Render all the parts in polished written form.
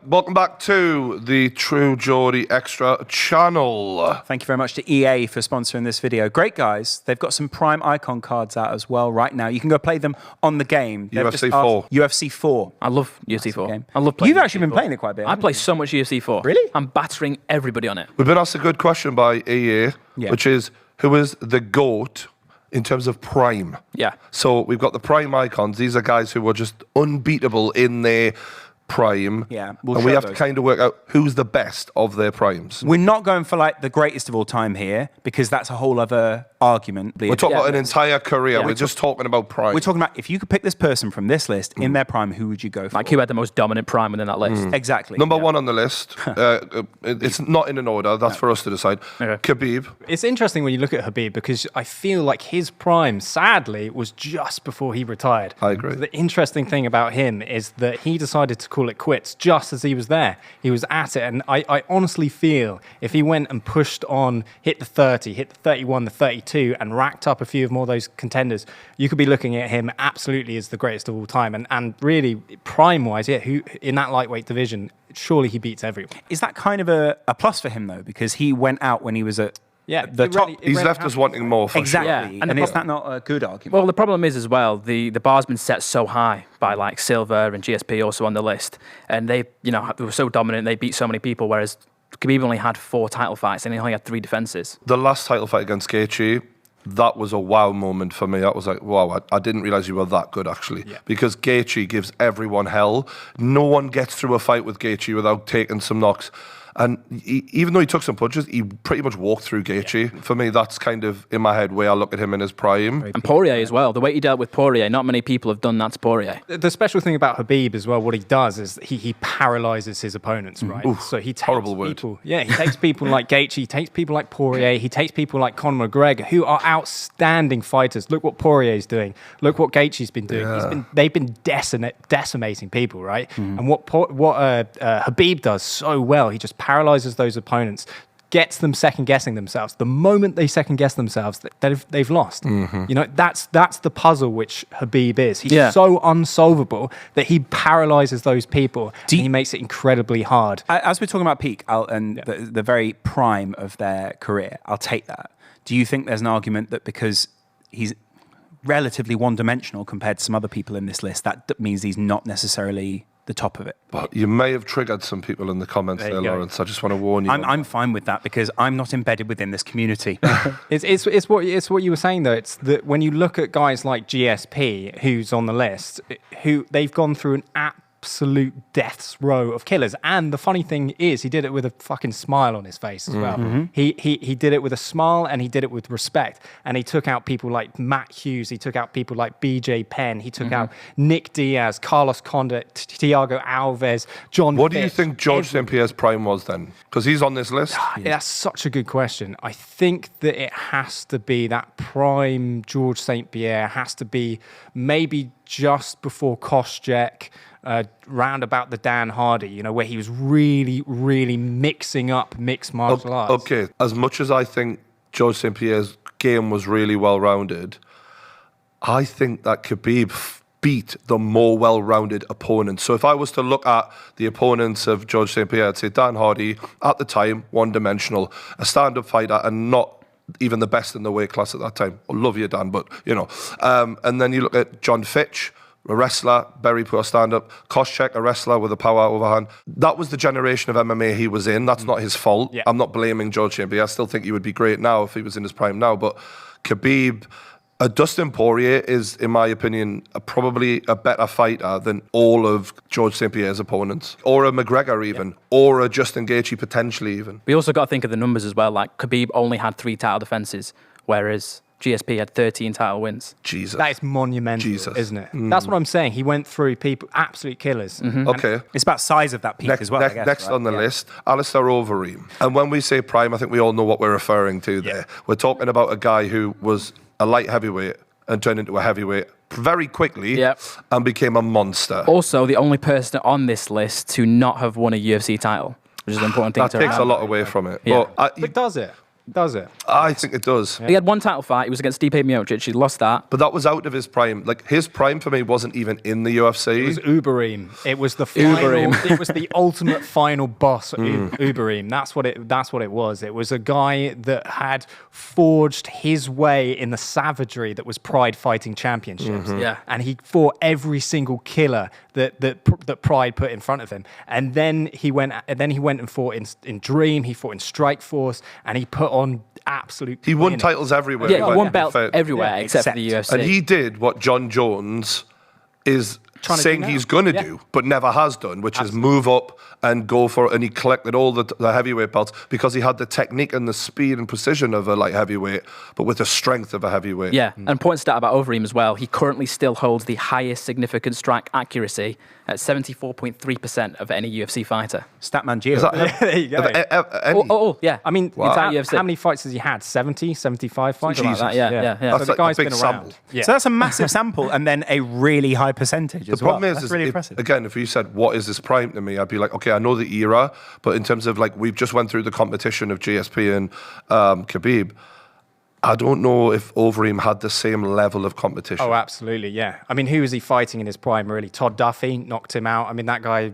welcome back to the True Geordie Extra channel. Thank you very much to EA for sponsoring this video. Great guys. They've got some Prime Icon cards out as well right now. You can go play them on the game. UFC 4. UFC 4. I love UFC 4. I love playing You've UFC actually been 4. playing it quite a bit. I play so much UFC 4. Really? I'm battering everybody on it. We've been asked a good question by EA, which is, who is the GOAT in terms of Prime? Yeah. So we've got the Prime icons. These are guys who were just unbeatable in their prime. Yeah, and we have to kind of work out who's the best of their primes. We're not going for like the greatest of all time here, because that's a whole other argument. We're talking about an entire career. We're just talking about prime. We're talking about if you could pick this person from this list in their prime, who would you go for? Like who had the most dominant prime within that list? Exactly. Number one on the list. It's not in an order. That's for us to decide. Okay. Khabib. It's interesting when you look at Khabib, because I feel like his prime, sadly, was just before he retired. I agree. So the interesting thing about him is that he decided to call it quits just as he was there. He was at it. And I honestly feel if he went and pushed on, hit the 30, hit the 31, the 32, and racked up a few more of those contenders, you could be looking at him absolutely as the greatest of all time. And really, prime-wise, who in that lightweight division, surely he beats everyone. Is that kind of a plus for him, though? Because he went out when he was at the top. He's left us wanting more, for exactly. sure. Yeah. And is that not a good argument? Well, the problem is as well, the bar's been set so high by like Silva and GSP also on the list. And they were so dominant, they beat so many people, whereas Khabib only had 4 title fights and he only had 3 defenses. The last title fight against Gaethje, that was a wow moment for me. That was like, wow, I didn't realize you were that good, actually. Yeah. Because Gaethje gives everyone hell. No one gets through a fight with Gaethje without taking some knocks. And even though he took some punches, he pretty much walked through Gaethje. Yeah. For me, that's kind of, in my head, where I look at him in his prime. And Poirier as well. The way he dealt with Poirier, not many people have done that to Poirier. The special thing about Khabib as well, what he does is he paralyzes his opponents, right? Oof, so he takes horrible people, word. he takes people like Gaethje, he takes people like Poirier, he takes people like Conor McGregor, who are outstanding fighters. Look what Poirier's doing. Look what Gaethje's been doing. Yeah. They've been decimating people, right? And what Khabib does so well, he just paralyzes those opponents, gets them second-guessing themselves. The moment they second-guess themselves, they've lost. That's the puzzle which Khabib is. He's so unsolvable that he paralyzes those people, and he makes it incredibly hard. As we're talking about peak and the very prime of their career, I'll take that. Do you think there's an argument that because he's relatively one-dimensional compared to some other people in this list, that means he's not necessarily the top of it? But you may have triggered some people in the comments there, Lawrence. I just want to warn you. I'm fine with that because I'm not embedded within this community. It's what you were saying though. It's that when you look at guys like GSP, who's on the list, who they've gone through an absolute death's row of killers. And the funny thing is, he did it with a fucking smile on his face as well. He did it with a smile, and he did it with respect. And he took out people like Matt Hughes. He took out people like BJ Penn. He took out Nick Diaz, Carlos Condit, Thiago Alves, John What Fitch. do you think Georges-Saint Pierre's prime was then? Because he's on this list. That's such a good question. I think that it has to be that prime Georges-Saint Pierre, has to be maybe just before Koscheck, round about the Dan Hardy, where he was really, really mixing up mixed martial arts. Okay, as much as I think Georges-Saint Pierre's game was really well-rounded, I think that Khabib beat the more well-rounded opponent. So if I was to look at the opponents of Georges-Saint Pierre, I'd say Dan Hardy, at the time, one-dimensional, a stand-up fighter and not even the best in the weight class at that time. I love you, Dan, but, and then you look at John Fitch, a wrestler, very poor stand-up. Koscheck, a wrestler with a power overhand. That was the generation of MMA he was in. That's not his fault. Yeah. I'm not blaming Georges-Saint Pierre. I still think he would be great now if he was in his prime now. But Khabib, Dustin Poirier is, in my opinion, probably a better fighter than all of Georges-Saint Pierre's opponents. Or a McGregor even. Or a Justin Gaethje potentially even. We also got to think of the numbers as well. Like Khabib only had 3 title defenses, whereas GSP had 13 title wins. Jesus. That is monumental, isn't it? That's what I'm saying. He went through people, absolute killers. Okay. It's about size of that peak as well, I guess, next on the list, Alistair Overeem. And when we say prime, I think we all know what we're referring to there. We're talking about a guy who was a light heavyweight and turned into a heavyweight very quickly and became a monster. Also, the only person on this list to not have won a UFC title, which is an important thing to remember. That takes a lot away from it. Yeah. But does it? Does it? I think it does. He had one title fight. He was against Stipe Miocic. He lost that. But that was out of his prime. Like, his prime for me wasn't even in the UFC. It was Overeem. It was the final. It was the ultimate final boss. Overeem. That's what it was. It was a guy that had forged his way in the savagery that was Pride Fighting Championships. Yeah. And he fought every single killer that Pride put in front of him. And then he went and fought in Dream. He fought in Strikeforce, and he put on absolute. He won titles everywhere. Yeah, he won belts everywhere except for the UFC. And he did what John Jones is saying he's going to do, but never has done, which is move up and go for it. And he collected all the heavyweight belts because he had the technique and the speed and precision of a light heavyweight, but with the strength of a heavyweight. Yeah, and important stat about Overeem as well. He currently still holds the highest significant strike accuracy at 74.3% of any UFC fighter. Statman Gio. There you go. Yeah. I mean, Entire UFC. how many fights has he had? 70, 75 fights? Something like that, yeah. That's So the like guy's a big been sample. around. Yeah. So that's a massive sample and then a really high percentage as The problem That's is really if, impressive. again, if you said, what is this prime to me? I'd be like, okay, I know the era, but in terms of, like, we've just went through the competition of GSP and Khabib. I don't know if Overeem had the same level of competition. Oh, absolutely, yeah. I mean, who was he fighting in his prime, really? Todd Duffy knocked him out. I mean, that guy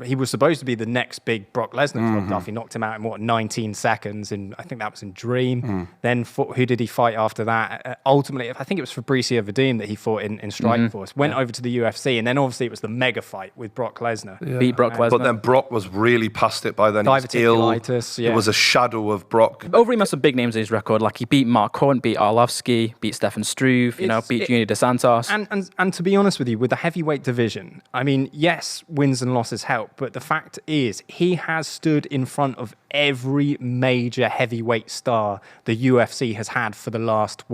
he was supposed to be the next big Brock Lesnar. Todd Duffy knocked him out in, 19 seconds, and I think that was in Dream. Then who did he fight after that? Ultimately, I think it was Fabricio Verdum that he fought in Strikeforce. Went over to the UFC, and then obviously it was the mega fight with Brock Lesnar. Yeah. Beat Brock Lesnar. But then Brock was really past it by then. He was ill. Diverticulitis, yeah. It was a shadow of Brock. Overeem has some big names in his record. Like, he beat Mark Hunt, beat Arlovsky, beat Stefan Struve, beat Junior Dos Santos. And to be honest with you, with the heavyweight division, I mean, yes, wins and losses help, but the fact is he has stood in front of every major heavyweight star the UFC has had for the last,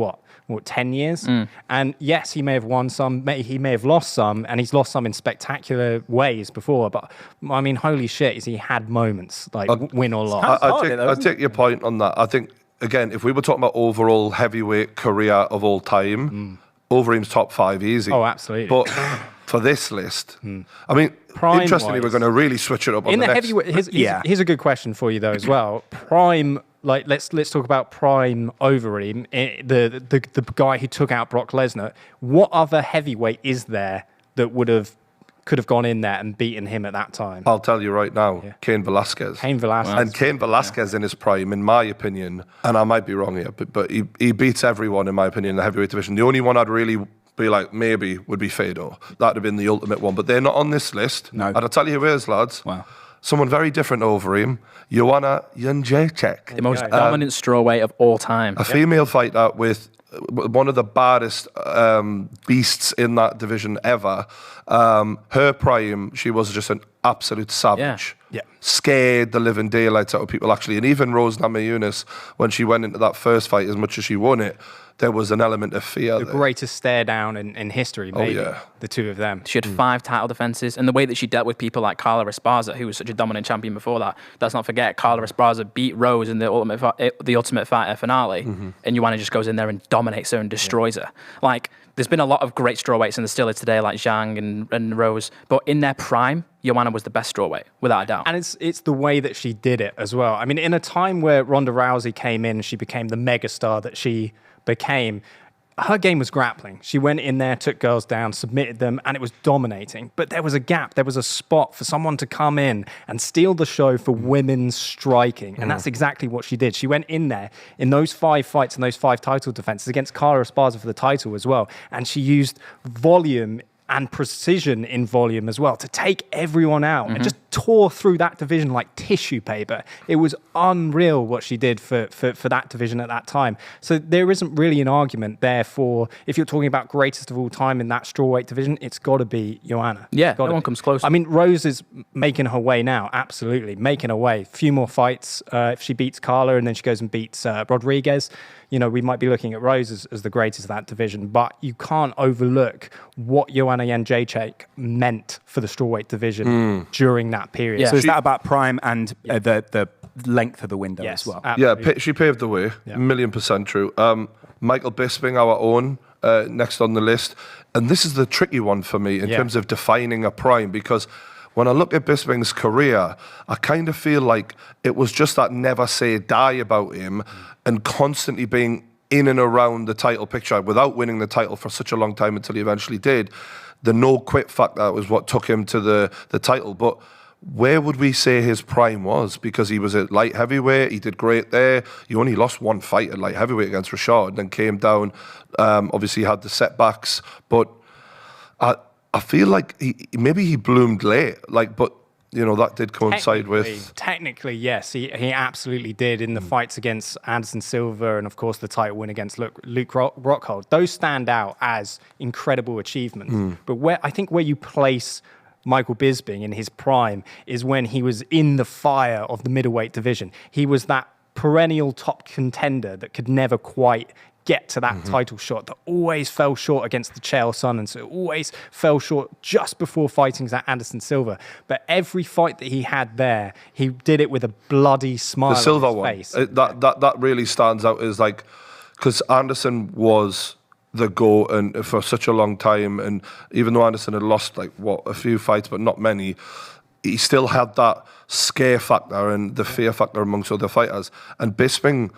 10 years? And yes, he may have won some, he may have lost some, and he's lost some in spectacular ways before, but I mean, holy shit, has he had moments, like win or loss? I take your point on that. I think, again, if we were talking about overall heavyweight career of all time, Overeem's top 5 easy. Oh, absolutely. But for this list, I mean, interestingly, we're going to really switch it up on in the next. Heavyweight, here's a good question for you though as well. Prime, like let's talk about Prime Overeem, the guy who took out Brock Lesnar. What other heavyweight is there that could have gone in there and beaten him at that time? I'll tell you right now, Cain Velasquez. Cain Velasquez. And Cain Velasquez in his prime, in my opinion, and I might be wrong here, but he beats everyone, in my opinion, in the heavyweight division. The only one I'd really be like, maybe, would be Fedor. That'd have been the ultimate one. But they're not on this list. No. And I'll tell you who is, lads. Wow. Someone very different over him, Joanna Jędrzejczyk. The most dominant strawweight of all time. A female fighter with one of the baddest beasts in that division ever. Her prime, she was just an absolute savage. Yeah. Scared the living daylights out of people, actually. And even Rose Namajunas, when she went into that first fight, as much as she won it, there was an element of fear The there. greatest stare down in history, maybe. The two of them. She had 5 title defenses, and the way that she dealt with people like Carla Esparza, who was such a dominant champion before that. Let's not forget, Carla Esparza beat Rose in the Ultimate Fighter finale, and Joanna just goes in there and dominates her and destroys her. Like, there's been a lot of great strawweights, and there still is today, like Zhang and Rose, but in their prime, Joanna was the best strawweight, without a doubt. And it's the way that she did it as well. I mean, in a time where Ronda Rousey came in, she became the megastar that she became. Her game was grappling. She went in there, took girls down, submitted them, and it was dominating. But there was a gap. There was a spot for someone to come in and steal the show for women's striking. And that's exactly what she did. She went in there in those 5 fights and those 5 title defenses against Carla Esparza for the title as well. And she used volume and precision in volume as well to take everyone out and just tore through that division like tissue paper. It was unreal what she did for that division at that time. So there isn't really an argument there for, if you're talking about greatest of all time in that strawweight division, it's got to be Joanna. Yeah, no one comes close. I mean, Rose is making her way now, absolutely, making her way. Few more fights. If she beats Carla and then she goes and beats Rodriguez, you know, we might be looking at Rose as the greatest of that division, but you can't overlook what Joanna Jędrzejczyk meant for the strawweight division during that period. Yeah. So is that about prime and the length of the window as well? Absolutely. Yeah, she paved the way. Yeah. 1,000,000% true. Michael Bisping, our own, next on the list. And this is the tricky one for me in terms of defining a prime, because when I look at Bisping's career, I kind of feel like it was just that never say die about him and constantly being in and around the title picture without winning the title for such a long time until he eventually did. The no quit factor was what took him to the title. But where would we say his prime was? Because he was at light heavyweight, he did great there. He only lost one fight at light heavyweight against Rashad, and then came down. Obviously, he had the setbacks, but I feel like maybe he bloomed late. But that did coincide with. Technically, yes, he absolutely did in the fights against Anderson Silva, and of course the title win against Luke Rockhold. Those stand out as incredible achievements. But where you place Michael Bisping in his prime is when he was in the fire of the middleweight division. He was that perennial top contender that could never quite get to that title shot, that always fell short against the Chael Sonnen, and so always fell short just before fighting Anderson Silva. But every fight that he had there, he did it with a bloody smile the Silva on his one, face. that really stands out as because Anderson was the GOAT and for such a long time, and even though Anderson had lost a few fights but not many, he still had that scare factor and the fear factor amongst other fighters. And Bisping,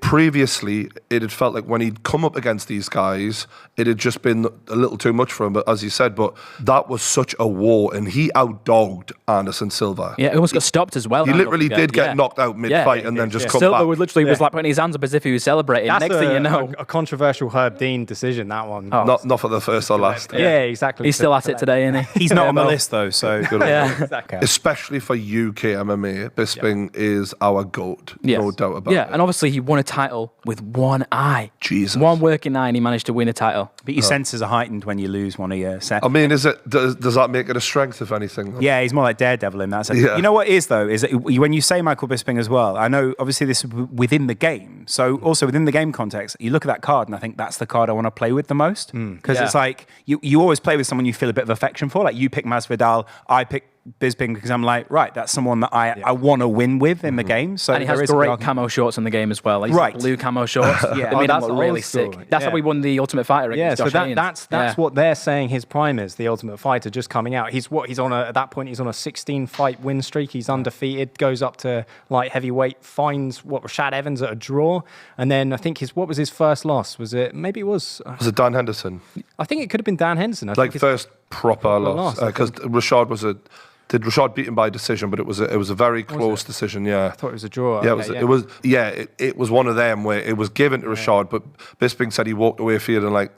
previously, it had felt like when he'd come up against these guys, it had just been a little too much for him. But as you said, that was such a war, and he outdogged Anderson Silva. Yeah, it almost got stopped as well. He literally did get knocked out mid-fight and then just come Silva back. was like putting his hands up as if he was celebrating. That's Next thing you know, a controversial Herb Dean decision, that one. Not for the first or last. Yeah, exactly. he's still at it today, isn't he? He's not on the list though, so Yeah. Exactly. Especially for UK MMA, Bisping is our GOAT, no doubt about it. Yeah, and obviously he won a title with one eye. Jesus. One working eye, and he managed to win a title. But your senses are heightened when you lose one of your set. I mean, does that make it a strength, if anything? Yeah, he's more like Daredevil in that sense. Yeah. You know what it is, though, is that when you say Michael Bisping as well, I know obviously this is within the game. So also within the game context, you look at that card and I think that's the card I want to play with the most. Because it's like, you always play with someone you feel a bit of affection for. Like you pick Masvidal, I pick Bisping because I'm like, right, that's someone that I want to win with in the game. So And he has great camo shorts in the game as well. Like Right. blue camo shorts. They made him that's look really old school. sick. That's how we won the Ultimate Fighter Yeah, against so Josh Haynes. that's what they're saying his prime is, the Ultimate Fighter just coming out. He's on at that point he's on a 16 fight win streak. He's undefeated, goes up to light heavyweight, finds Rashad Evans at a draw, and then I think what was his first loss? Was it Was it Dan Henderson? I think it could have been Dan Henderson. I think First proper loss. I Because Rashad did Rashad beat him by decision, but it was a very close decision. Yeah, I thought it was a draw. Yeah, Okay, it was one of them where it was given to Rashad, but Bisping said he walked away feeling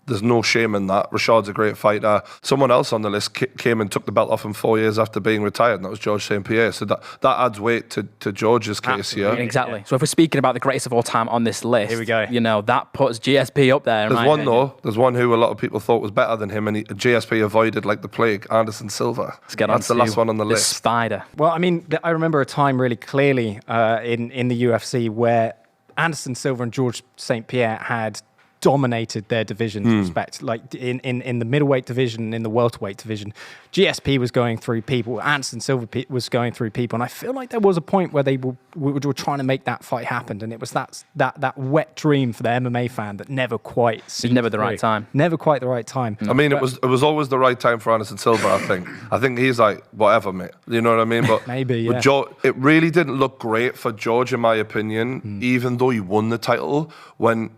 there's no shame in that. Rashad's a great fighter. Someone else on the list came and took the belt off him 4 years after being retired, and that was Georges-Saint Pierre. So that adds weight to George's case here. Exactly. So if we're speaking about the greatest of all time on this list, Here we go. That puts GSP up there. There's one who a lot of people thought was better than him, and GSP avoided like the plague, Anderson Silva. That's the last one on the list. Spider. Well, I mean, I remember a time really clearly in the UFC where Anderson Silva and Georges-Saint Pierre had dominated their divisions respect. Like in the middleweight division, in the welterweight division, GSP was going through people, Anderson Silva was going through people, and I feel like there was a point where they were trying to make that fight happen, and it was that wet dream for the MMA fan that never quite seemed never the right time. Never quite the right time. I mean, it was always the right time for Anderson Silva, I think. I think he's like, whatever, mate. You know what I mean? But Maybe, yeah. It really didn't look great for George, in my opinion, even though he won the title, when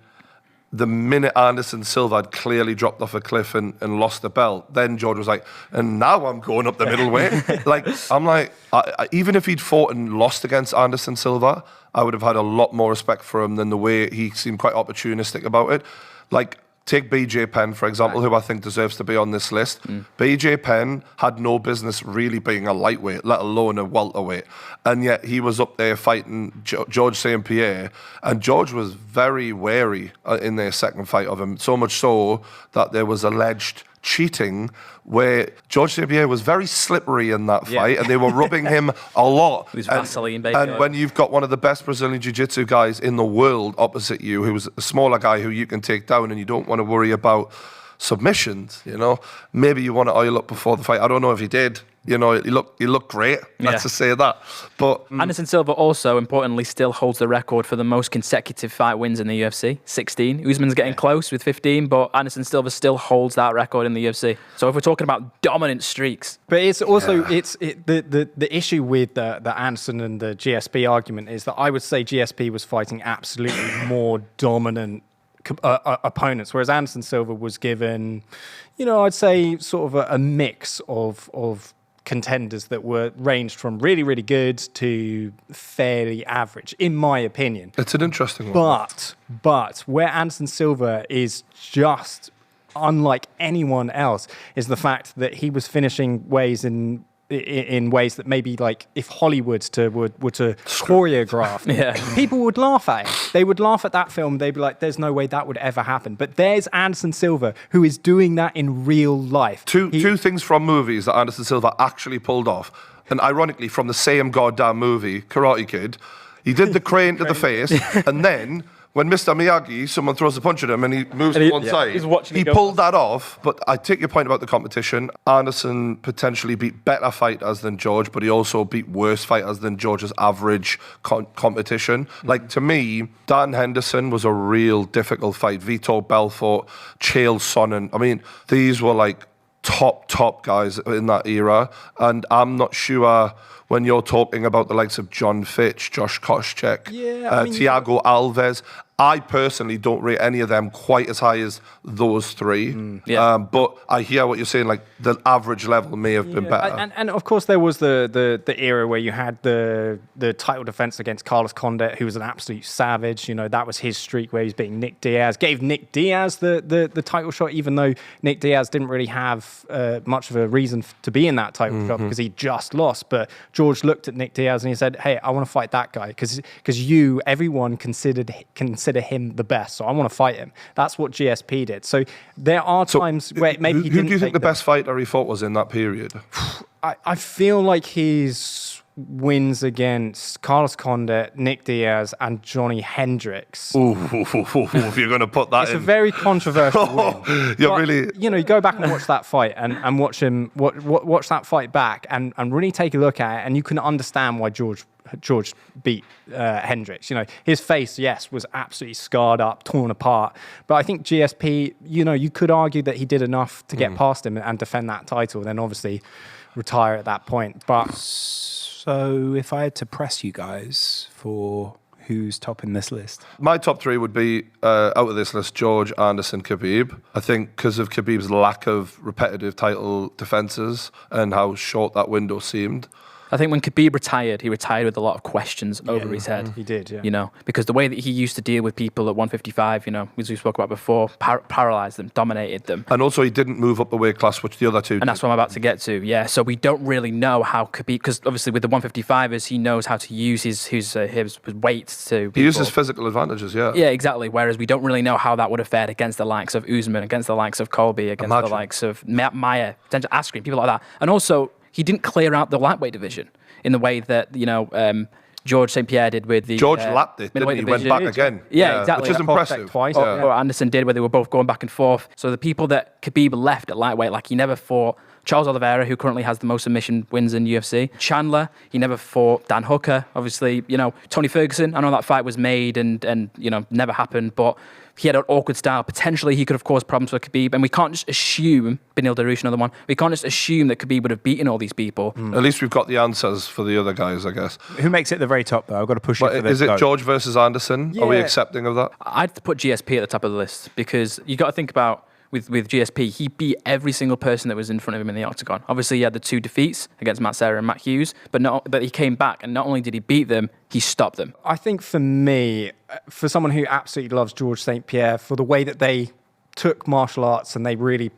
the minute Anderson Silva had clearly dropped off a cliff and lost the belt, then George was like, and now I'm going up the middleweight. Even if he'd fought and lost against Anderson Silva, I would have had a lot more respect for him than the way he seemed quite opportunistic about it. Take BJ Penn, for example, who I think deserves to be on this list. BJ Penn had no business really being a lightweight, let alone a welterweight. And yet he was up there fighting Georges-Saint Pierre. And George was very wary in their second fight of him, so much so that there was alleged cheating where Georges-Saint Pierre was very slippery in that fight, and they were rubbing him a lot. He was Vaseline, baby. And when you've got one of the best Brazilian Jiu-Jitsu guys in the world opposite you, who's a smaller guy who you can take down, and you don't want to worry about submissions, maybe you want to oil up before the fight. I don't know if he did. You know, he looked great. Let's just say that. But Anderson Silva also, importantly, still holds the record for the most consecutive fight wins in the UFC, 16. Usman's getting close with 15, but Anderson Silva still holds that record in the UFC. So if we're talking about dominant streaks. But it's also the issue with the Anderson and the GSP argument is that I would say GSP was fighting absolutely more dominant opponents, whereas Anderson Silva was given, I'd say sort of a mix of contenders that were ranged from really, really good to fairly average, in my opinion. It's an interesting one. But where Anderson Silva is just unlike anyone else is the fact that he was finishing ways in ways that maybe like if Hollywood were to choreograph, people would laugh at it. They would laugh at that film. They'd be like, there's no way that would ever happen. But there's Anderson Silva who is doing that in real life. Two things from movies that Anderson Silva actually pulled off. And ironically, from the same goddamn movie, Karate Kid, he did the crane to the face, and then when Mr. Miyagi, someone throws a punch at him and he moves to one side, he pulled that off. But I take your point about the competition. Anderson potentially beat better fighters than George, but he also beat worse fighters than George's average competition. Like, to me, Dan Henderson was a real difficult fight. Vitor Belfort, Chael Sonnen. I mean, these were like top guys in that era. And I'm not sure when you're talking about the likes of John Fitch, Josh Koscheck, Thiago Alves. I personally don't rate any of them quite as high as those three. But I hear what you're saying, like the average level may have been better. And of course there was the era where you had the title defense against Carlos Condit, who was an absolute savage. That was his streak where he was beating Nick Diaz. Gave Nick Diaz the title shot, even though Nick Diaz didn't really have much of a reason to be in that title shot because he just lost. But George looked at Nick Diaz and he said, hey, I want to fight that guy because everyone consider him the best, so I want to fight him. That's what GSP did. So there are times where maybe he didn't. Who do you think the best fighter he fought was in that period? I feel like his wins against Carlos Condit, Nick Diaz, and Johnny Hendricks. If you're going to put that it's in. a very controversial win. Really, you go back and watch that fight and watch him watch that fight back and really take a look at it, and you can understand why George beat Hendricks. His face, yes, was absolutely scarred up, torn apart. But I think GSP, you could argue that he did enough to get past him and defend that title, then obviously retire at that point. But so if I had to press you guys for who's top in this list? My top three would be, out of this list, George, Anderson, Khabib. I think because of Khabib's lack of repetitive title defenses and how short that window seemed. I think when Khabib retired, he retired with a lot of questions over his head. He did, yeah. Because the way that he used to deal with people at 155, as we spoke about before, paralyzed them, dominated them. And also he didn't move up the weight class, which the other two did. And that's what I'm about to get to, yeah. So we don't really know how Khabib, because obviously with the 155ers, he knows how to use his weight to... He uses physical advantages, yeah. Yeah, exactly. Whereas we don't really know how that would have fared against the likes of Usman, against the likes of Colby, against the likes of Maia, potential Askren, people like that. And also, he didn't clear out the lightweight division in the way that, Georges-Saint Pierre did with the... George lapped it, didn't he? Went back again. Yeah, exactly. Which is impressive. Twice. Or Anderson did, where they were both going back and forth. So the people that Khabib left at lightweight, like he never fought Charles Oliveira, who currently has the most submission wins in UFC. Chandler, he never fought Dan Hooker. Obviously, Tony Ferguson, I know that fight was made and never happened, but he had an awkward style. Potentially, he could have caused problems for Khabib. And we can't just assume, Benil Dariush, another one, we can't just assume that Khabib would have beaten all these people. At least we've got the answers for the other guys, I guess. Who makes it at the very top, though? I've got to push it for this. Is it George versus Anderson? Yeah. Are we accepting of that? I'd put GSP at the top of the list because you got to think about with GSP, he beat every single person that was in front of him in the octagon. Obviously, he had the 2 defeats against Matt Serra and Matt Hughes, but he came back, and not only did he beat them, he stopped them. I think for me, for someone who absolutely loves Georges-Saint Pierre, for the way that they took martial arts and they really,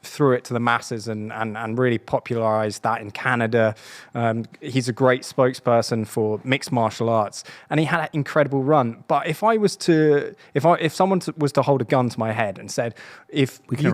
threw it to the masses and really popularized that in Canada. He's a great spokesperson for mixed martial arts, and he had an incredible run. But if someone was to hold a gun to my head and said, if you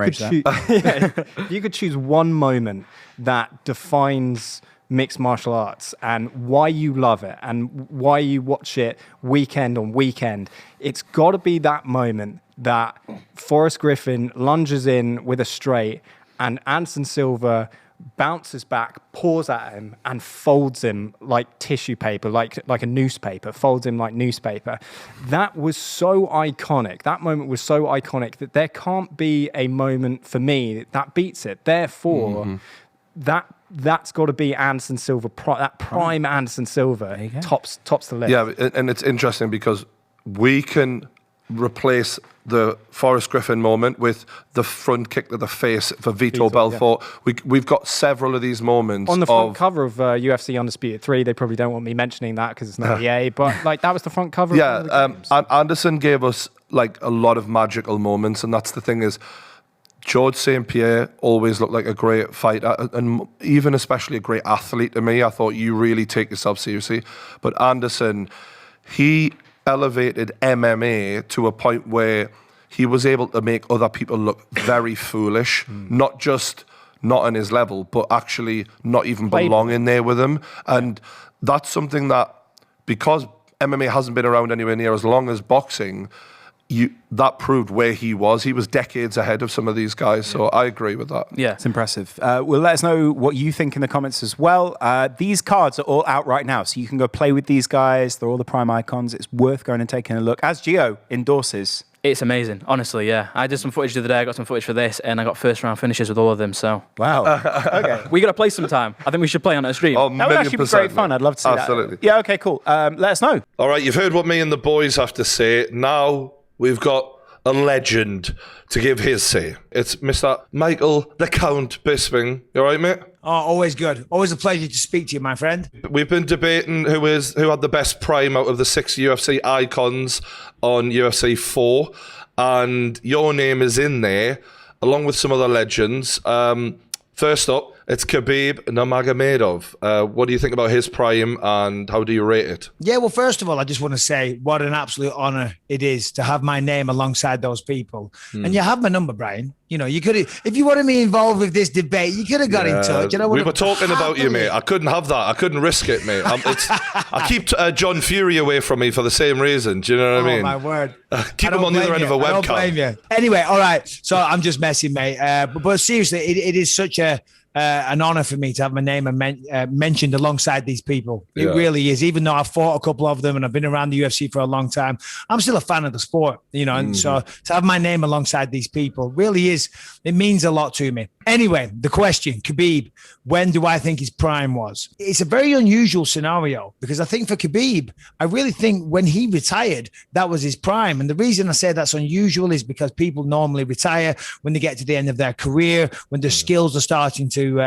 could choose one moment that defines mixed martial arts and why you love it and why you watch it weekend on weekend, it's got to be that moment that Forrest Griffin lunges in with a straight and Anderson Silva bounces back, paws at him, and folds him like tissue paper, like a newspaper, folds him like newspaper. That was so iconic. That moment was so iconic that there can't be a moment for me that beats it. Therefore, that's got to be Anderson Silva. That prime Anderson Silva tops the list. Yeah, and it's interesting because we can replace the Forrest Griffin moment with the front kick to the face for Vitor Belfort. Yeah. We've got several of these moments. On the front cover of UFC Undisputed 3, they probably don't want me mentioning that because it's not EA, but like that was the front cover. Yeah, Anderson gave us like a lot of magical moments, and that's the thing is, Georges-Saint Pierre always looked like a great fighter and even especially a great athlete to me. I thought you really take yourself seriously. But Anderson, he elevated MMA to a point where he was able to make other people look very foolish, not just not on his level, but actually not even belonging there with him. And that's something that, because MMA hasn't been around anywhere near as long as boxing, that proved where he was. He was decades ahead of some of these guys, so I agree with that. Yeah, it's impressive. Well, let us know what you think in the comments as well. These cards are all out right now, so you can go play with these guys. They're all the prime icons. It's worth going and taking a look. As Gio endorses. It's amazing, honestly, yeah. I did some footage the other day, I got some footage for this, and I got first round finishes with all of them, so. Wow. Okay. We got to play sometime. I think we should play on a stream. Oh, that would actually be great fun. I'd love to see Absolutely. that. Yeah, okay, cool. Let us know. All right, you've heard what me and the boys have to say. Now we've got a legend to give his say. It's Mr. Michael the Count Bisping. You all right, mate? Oh, always good. Always a pleasure to speak to you, my friend. We've been debating who had the best prime out of the 6 UFC icons on UFC 4, and your name is in there, along with some other legends. First up, it's Khabib Nurmagomedov. What do you think about his prime, and how do you rate it? Yeah, well, first of all, I just want to say what an absolute honor it is to have my name alongside those people. And you have my number, Brian. You know, you could have, if you wanted me involved with this debate, you could have got in touch. And we were talking about you, mate. I couldn't have that. I couldn't risk it, mate. I keep John Fury away from me for the same reason. Do you know what I mean? Oh, my word. Keep him on the other end of a webcam. I don't blame you. Anyway, all right. So I'm just messing, mate. But seriously, it is such an honor for me to have my name mentioned alongside these people. It really is. Even though I've fought a couple of them and I've been around the UFC for a long time, I'm still a fan of the sport, you know. And so to have my name alongside these people really is, it means a lot to me. Anyway, the question, Khabib, when do I think his prime was? It's a very unusual scenario because I think for Khabib, I really think when he retired, that was his prime. And the reason I say that's unusual is because people normally retire when they get to the end of their career, when their skills are starting to,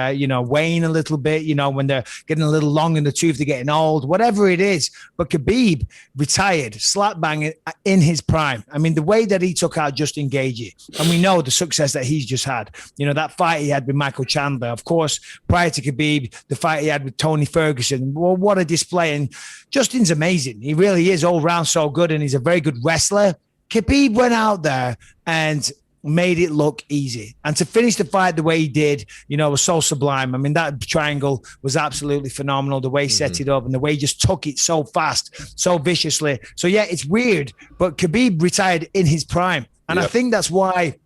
wane a little bit, when they're getting a little long in the tooth, they're getting old, whatever it is. But Khabib retired slap bang in his prime. I mean, the way that he took out Justin Gaethje, and we know the success that he's just had, that fight he had with Michael Chandler, of course, prior to Khabib, the fight he had with Tony Ferguson. Well, what a display. And Justin's amazing. He really is all round so good, and he's a very good wrestler. Khabib went out there and made it look easy. And to finish the fight the way he did, was so sublime. I mean, that triangle was absolutely phenomenal, the way he set it up and the way he just took it so fast, so viciously. So, yeah, it's weird, but Khabib retired in his prime. And I think that's why,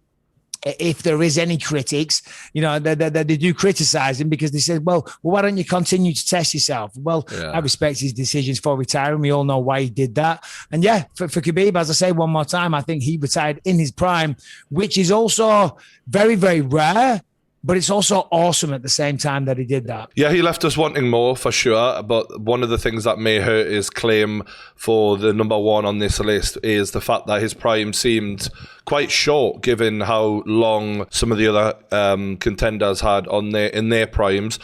if there is any critics, they do criticize him because they said, well, why don't you continue to test yourself? Well, I respect his decisions for retiring. We all know why he did that. And yeah, for Khabib, as I say one more time, I think he retired in his prime, which is also very, very rare. But it's also awesome at the same time that he did that. Yeah, he left us wanting more for sure. But one of the things that may hurt his claim for the number one on this list is the fact that his prime seemed quite short, given how long some of the other contenders had in their primes.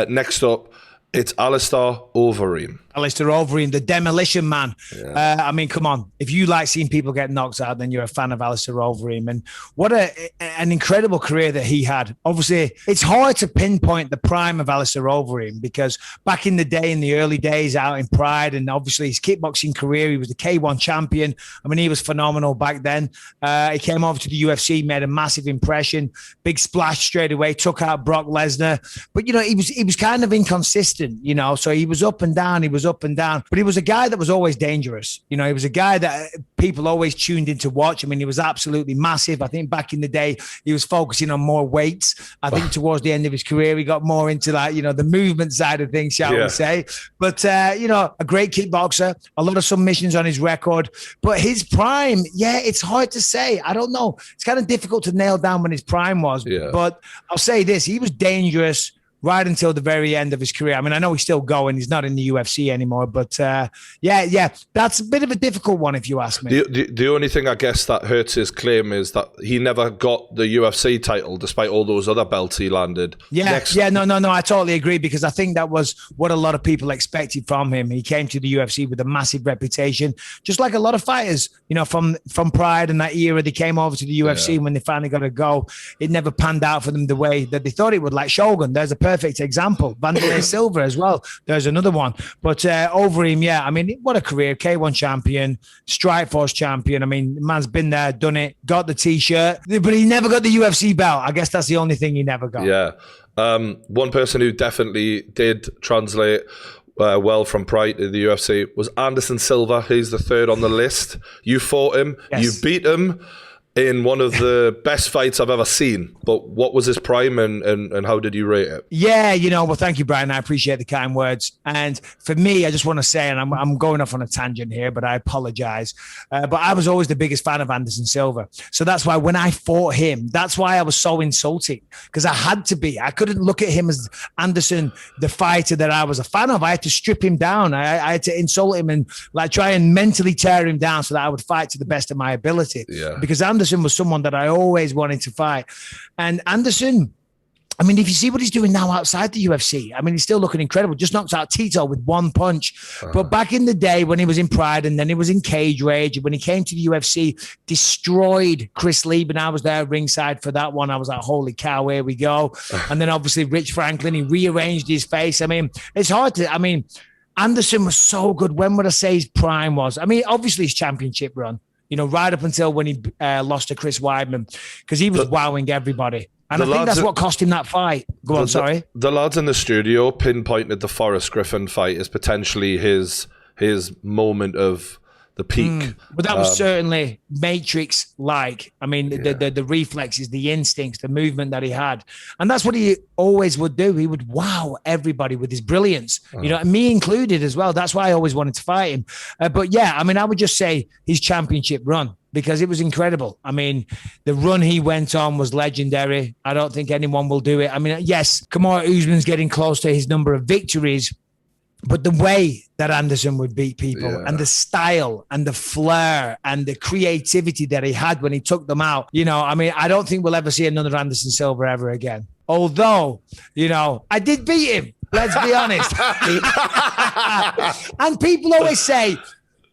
Next up, it's Alistair Overeem. Alistair Overeem, the demolition man. Yeah. I mean, come on. If you like seeing people get knocked out, then you're a fan of Alistair Overeem. And what an incredible career that he had. Obviously, it's hard to pinpoint the prime of Alistair Overeem because back in the day, in the early days out in Pride, and obviously his kickboxing career, he was the K1 champion. I mean, he was phenomenal back then. He came over to the UFC, made a massive impression, big splash straight away, took out Brock Lesnar. But, he was kind of inconsistent. consistent, you know, so he was up and down, but he was a guy that was always dangerous. You know, he was a guy that people always tuned in to watch. I mean, he was absolutely massive. I think back in the day, he was focusing on more weights. I think towards the end of his career, he got more into like, you know, the movement side of things, shall we say. But, you know, a great kickboxer, a lot of submissions on his record. But his prime, it's hard to say. I don't know. It's kind of difficult to nail down when his prime was. Yeah. But I'll say this, he was dangerous right until the very end of his career. I mean, I know he's still going. He's not in the UFC anymore. But, that's a bit of a difficult one, if you ask me. The only thing, I guess, that hurts his claim is that he never got the UFC title, despite all those other belts he landed. No, I totally agree, because I think that was what a lot of people expected from him. He came to the UFC with a massive reputation, just like a lot of fighters, you know, from Pride and that era. They came over to the UFC when they finally got to go. It never panned out for them the way that they thought it would, like Shogun. There's a perfect example. Vanderlei Silva as well. There's another one. But Overeem, I mean, what a career. K1 champion, Strikeforce champion. I mean, the man's been there, done it, got the T-shirt, but he never got the UFC belt. I guess that's the only thing he never got. Yeah. One person who definitely did translate well from Pride to the UFC was Anderson Silva. He's the third on the list. You fought him. Yes. You beat him in one of the best fights I've ever seen. But what was his prime and how did you rate it? Yeah, you know, well, thank you, Brian. I appreciate the kind words. And for me, I just want to say, and I'm going off on a tangent here, but I apologize. But I was always the biggest fan of Anderson Silva. So that's why when I fought him, that's why I was so insulting, because I had to be. I couldn't look at him as Anderson, the fighter that I was a fan of. I had to strip him down. I had to insult him and like try and mentally tear him down so that I would fight to the best of my ability. Yeah. Because Anderson was someone that I always wanted to fight. And Anderson, I mean, if you see what he's doing now outside the UFC, I mean, he's still looking incredible. Just knocked out Tito with one punch. But back in the day when he was in Pride and then he was in Cage Rage, when he came to the UFC, destroyed Chris Lieben. I was there ringside for that one. I was like, holy cow, here we go. And then obviously Rich Franklin, he rearranged his face. I mean, it's hard to, I mean, Anderson was so good. When would I say his prime was? I mean, obviously his championship run, you know, right up until when he lost to Chris Weidman, because he was wowing everybody. And I think that's what cost him that fight. Go on, sorry. The lads in the studio pinpointed the Forrest Griffin fight as potentially his moment of the peak. But that was certainly Matrix-like. I mean, the reflexes, the instincts, the movement that he had. And that's what he always would do. He would wow everybody with his brilliance, you know, and me included as well. That's why I always wanted to fight him. But yeah, I mean, I would just say his championship run, because it was incredible. I mean, the run he went on was legendary. I don't think anyone will do it. I mean, yes, Kamaru Usman's getting close to his number of victories, but the way that Anderson would beat people and the style and the flair and the creativity that he had when he took them out, you know, I mean, I don't think we'll ever see another Anderson Silva ever again. Although, you know, I did beat him. Let's be honest. And people always say,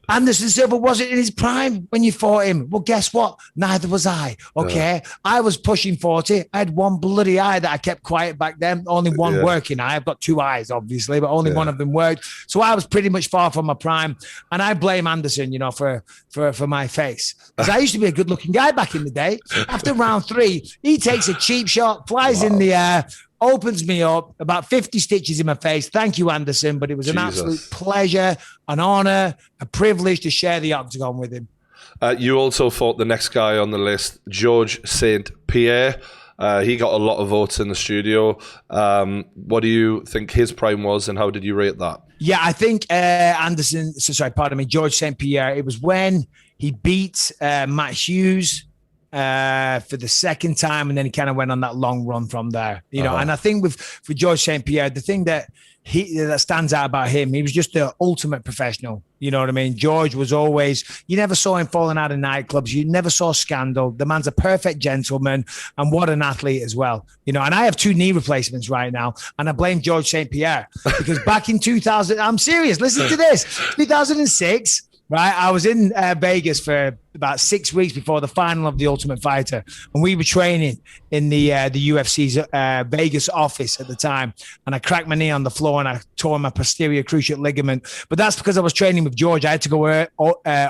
Anderson Silva wasn't in his prime when you fought him. Well, guess what? Neither was I. Okay. I was pushing 40. I had one bloody eye that I kept quiet back then. Only one working eye. I've got two eyes, obviously, but only one of them worked. So I was pretty much far from my prime. And I blame Anderson, you know, for my face. Because I used to be a good looking guy back in the day. After round 3, he takes a cheap shot, flies in the air, opens me up, about 50 stitches in my face. Thank you, Anderson. But it was an absolute pleasure, an honor, a privilege to share the octagon with him. You also fought the next guy on the list, Georges-Saint Pierre. He got a lot of votes in the studio. What do you think his prime was, and how did you rate that? Yeah, I think Georges-Saint Pierre, it was when he beat Matt Hughes for the second time, and then he kind of went on that long run from there, you know. And I think for Georges-Saint Pierre, the thing that stands out about him, he was just the ultimate professional. You know what I mean? George was always, you never saw him falling out of nightclubs. You never saw scandal. The man's a perfect gentleman, and what an athlete as well. You know, and I have 2 knee replacements right now, and I blame Georges-Saint Pierre because back in 2000, I'm serious, listen to this, 2006, right? I was in Vegas for about 6 weeks before the final of The Ultimate Fighter, and we were training in the UFC's Vegas office at the time, and I cracked my knee on the floor and I tore my posterior cruciate ligament. But that's because I was training with George. I had to go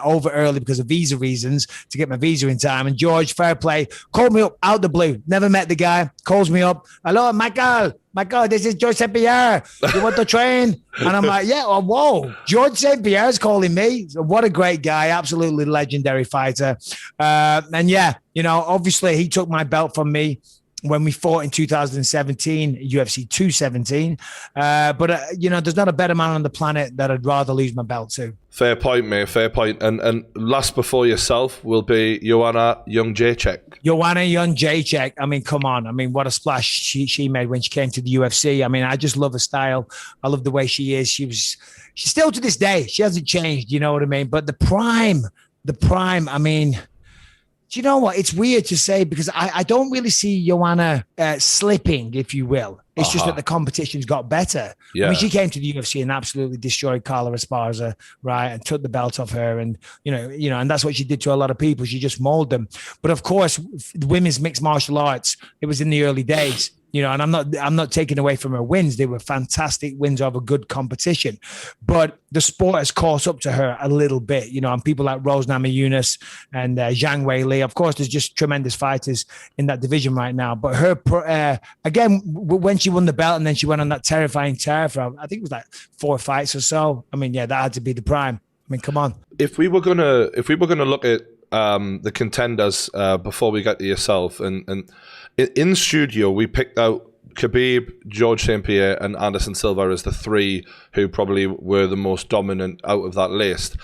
over early because of visa reasons to get my visa in time. And George, fair play, called me up out the blue. Never met the guy. Calls me up. Hello, Michael, this is Georges-Saint Pierre. You want to train? And I'm like, yeah, oh, whoa. Georges-Saint Pierre's calling me. So what a great guy. Absolutely legendary fighter. And yeah, obviously he took my belt from me when we fought in 2017, UFC 217. But there's not a better man on the planet that I'd rather lose my belt to. Fair point, mate. Fair point. And last before yourself will be Joanna Jędrzejczyk. Joanna Jędrzejczyk. I mean, come on. I mean, what a splash she made when she came to the UFC. I mean, I just love her style. I love the way she is. She's still to this day. She hasn't changed. You know what I mean? But the prime. I mean, do you know what? It's weird to say because I don't really see Joanna slipping, if you will. It's just that the competition's got better. Yeah. I mean, she came to the UFC and absolutely destroyed Carla Esparza, right, and took the belt off her, and and that's what she did to a lot of people. She just molded them. But of course, the women's mixed martial arts, it was in the early days. And I'm not taking away from her wins. They were fantastic wins over good competition, but the sport has caught up to her a little bit, and people like Rose Namajunas and Zhang Weili. Of course, there's just tremendous fighters in that division right now. But her, again, when she won the belt and then she went on that terrifying tear for, I think it was like 4 fights or so. I mean, yeah, that had to be the prime. I mean, come on. If we were gonna look at the contenders before we get to yourself, and in studio we picked out Khabib, Georges-Saint Pierre, and Anderson Silva as the 3 who probably were the most dominant out of that list.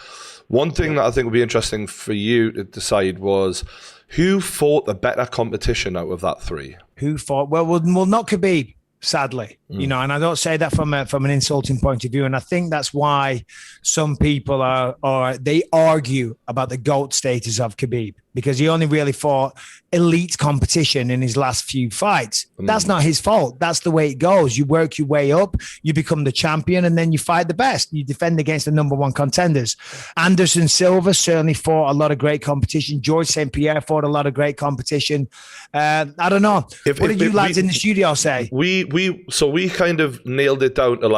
One thing that I think would be interesting for you to decide was who fought the better competition out of that 3. Who fought? Well, not Khabib, sadly. And I don't say that from an insulting point of view. And I think that's why some people they argue about the GOAT status of Khabib, because he only really fought elite competition in his last few fights. That's not his fault. That's the way it goes. You work your way up, you become the champion, and then you fight the best. You defend against the number 1 contenders. Anderson Silva certainly fought a lot of great competition. Georges-Saint Pierre fought a lot of great competition. I don't know. What did you lads in the studio say? We kind of nailed it down to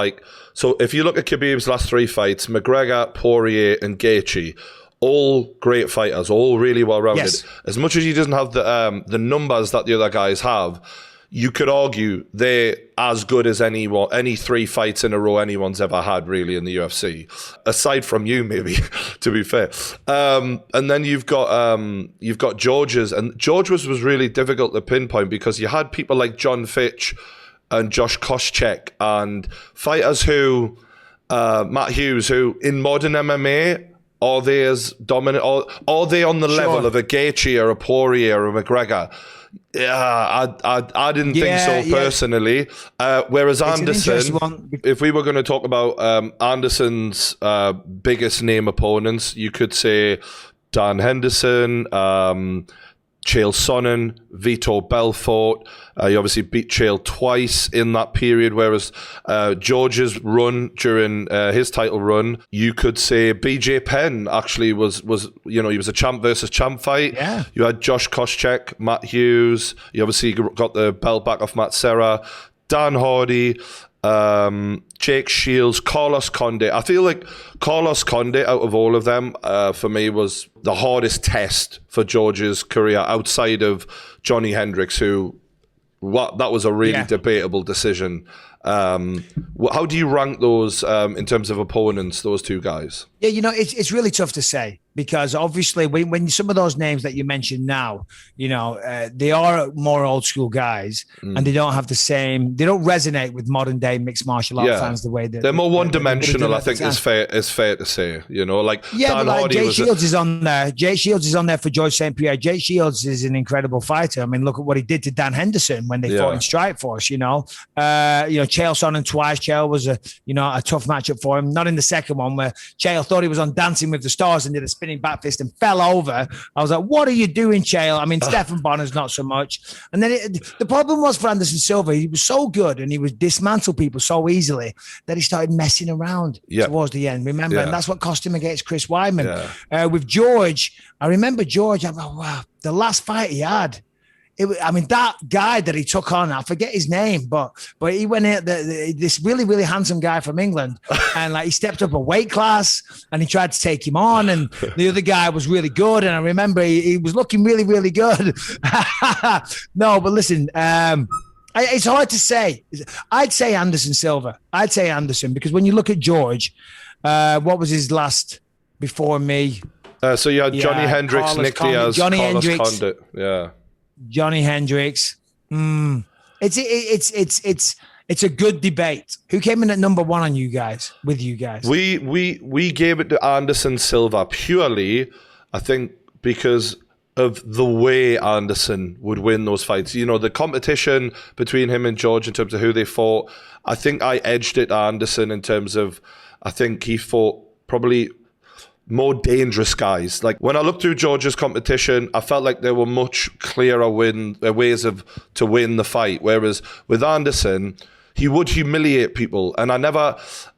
so if you look at Khabib's last 3 fights, McGregor, Poirier, and Gaethje, all great fighters, all really well-rounded. Yes. As much as he doesn't have the numbers that the other guys have, you could argue they're as good as any 3 fights in a row anyone's ever had, really, in the UFC. Aside from you, maybe, to be fair. And then you've got George's, and George's was really difficult to pinpoint because you had people like John Fitch and Josh Koscheck and fighters who, Matt Hughes, who in modern MMA, are they as dominant? Are they on the level of a Gaethje or a Poirier or a McGregor? Yeah, I didn't think so personally. Whereas Anderson, if we were going to talk about Anderson's biggest name opponents, you could say Dan Henderson, Chael Sonnen, Vitor Belfort. He obviously beat Chael twice in that period, whereas George's run during his title run, you could say BJ Penn actually was he was a champ versus champ fight. Yeah. You had Josh Koscheck, Matt Hughes. You obviously got the belt back off Matt Serra, Dan Hardy, Jake Shields, Carlos Condit. I feel like Carlos Condit, out of all of them, for me was the hardest test for George's career outside of Johnny Hendricks, who that was a really debatable decision. How do you rank those in terms of opponents, those 2 guys? Yeah, it's really tough to say because obviously when some of those names that you mentioned now, they are more old school guys and they don't have they don't resonate with modern day mixed martial art fans the way that they're more one dimensional. I think is fair to say. Dan Hardy Jake Shields is on there. Jake Shields is on there for Georges-Saint Pierre. Jake Shields is an incredible fighter. I mean, look at what he did to Dan Henderson when they fought in Strikeforce. Chael Chael Sonnen twice. Chael was a tough matchup for him. Not in the second one where Chael thought he was on Dancing with the Stars and did a spinning back fist and fell over. I was like, what are you doing, Chael? I mean, Stephan Bonner's not so much. And then the problem was for Anderson Silva, he was so good and he would dismantle people so easily that he started messing around towards the end. Remember, and that's what cost him against Chris Weidman. With George, I remember George. I'm like, wow, the last fight he had. That guy that he took on, I forget his name, but he went in, this really, really handsome guy from England, and like he stepped up a weight class and he tried to take him on, and the other guy was really good, and I remember he was looking really, really good. No, but listen, it's hard to say. I'd say Anderson Silva. I'd say Anderson, because when you look at George, what was his last before me? So you had Johnny Hendricks, Carlos Nick Condit, Diaz, Johnny Carlos Hendricks. Condit. Yeah. Johnny Hendricks. It's a good debate. Who came in at number one on you guys? With you guys, we gave it to Anderson Silva purely, I think, because of the way Anderson would win those fights. You know, the competition between him and George in terms of who they fought. I think I edged it to Anderson in terms of, I think he fought probably more dangerous guys. Like when I looked through George's competition, I felt like there were much clearer ways to win the fight. Whereas with Anderson, he would humiliate people, and I